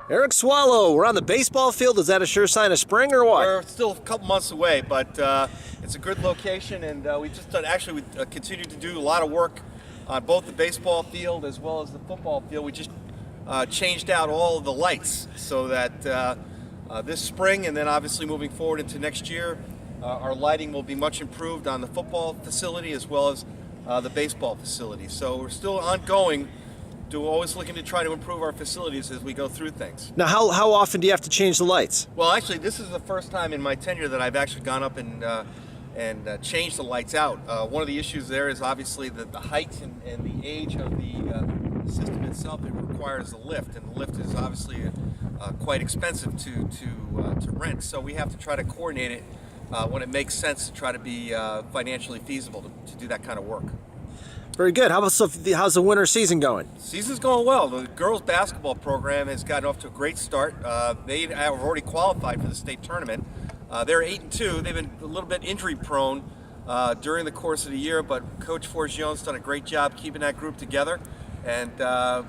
Eric Swallow, we're on the baseball field. Is that a sure sign of spring or what? We're still a couple months away, but it's a good location, and we continue to do a lot of work on both the baseball field as well as the football field. We just changed out all of the lights so that this spring, and then obviously moving forward into next year, our lighting will be much improved on the football facility as well as the baseball facility. So we're still ongoing, always looking to try to improve our facilities as we go through things. Now, how often do you have to change the lights? Well, actually, this is the first time in my tenure that I've actually gone up and changed the lights out. One of the issues there is obviously the height and the age of the system itself. It requires a lift, and the lift is obviously quite expensive to rent. So we have to try to coordinate it when it makes sense to try to be financially feasible to do that kind of work. Very good. How's the winter season going? Season's going well. The girls basketball program has gotten off to a great start. They have already qualified for the state tournament. They're 8-2. They've been a little bit injury prone during the course of the year, but Coach Forgione's done a great job keeping that group together, and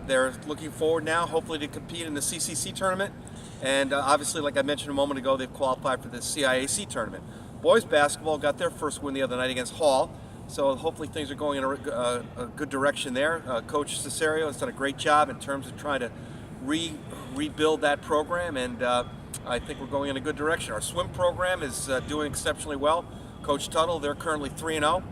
they're looking forward now, hopefully, to compete in the CCC tournament. And obviously, like I mentioned a moment ago, they've qualified for the CIAC tournament. Boys basketball got their first win the other night against Hall. So hopefully things are going in a good direction there. Coach Cesario has done a great job in terms of trying to rebuild that program, and I think we're going in a good direction. Our swim program is doing exceptionally well. Coach Tuttle, they're currently 3-0,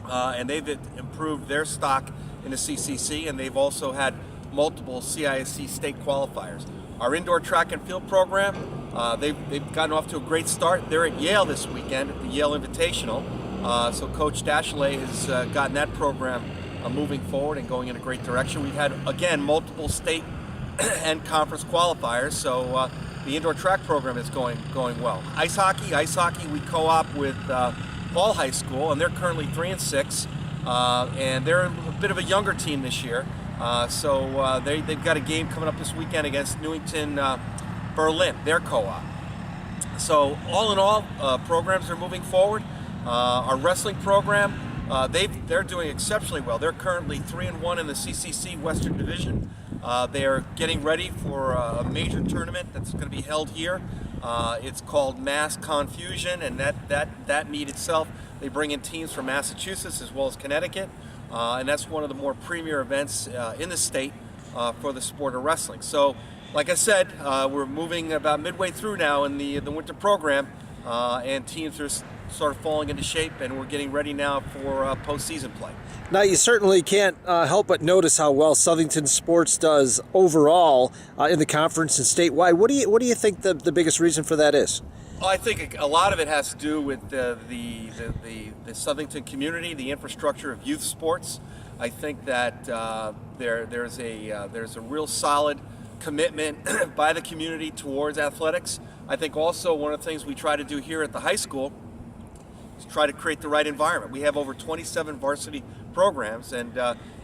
and they've improved their stock in the CCC, and they've also had multiple CISC state qualifiers. Our indoor track and field program, they've gotten off to a great start. They're at Yale this weekend at the Yale Invitational. So Coach Dashley has gotten that program moving forward and going in a great direction. We've had, again, multiple state and conference qualifiers, so the indoor track program is going well. Ice hockey, we co-op with Hall High School, and they're currently 3-6, and they're a bit of a younger team this year. So they've got a game coming up this weekend against Newington Berlin, their co-op. So all in all, programs are moving forward. Our wrestling program, they're doing exceptionally well. They're currently 3-1 in the CCC Western Division. They are getting ready for a major tournament that's going to be held here. It's called Mass Confusion, and that meet itself, they bring in teams from Massachusetts as well as Connecticut, and that's one of the more premier events in the state for the sport of wrestling. So, like I said, we're moving about midway through now in the winter program, and teams are sort of falling into shape, and we're getting ready now for postseason play. Now, you certainly can't help but notice how well Southington sports does overall in the conference and statewide. What do you think the biggest reason for that is? Well, I think a lot of it has to do with the Southington community, the infrastructure of youth sports. I think that there's a real solid commitment by the community towards athletics. I think also one of the things we try to do here at the high school is try to create the right environment. We have over 27 varsity programs, and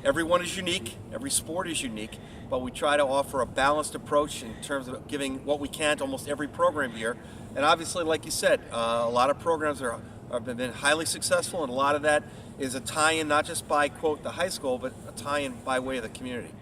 everyone is unique, every sport is unique, but we try to offer a balanced approach in terms of giving what we can to almost every program here. And obviously, like you said, a lot of programs have been highly successful, and a lot of that is a tie-in not just by, quote, the high school, but a tie-in by way of the community.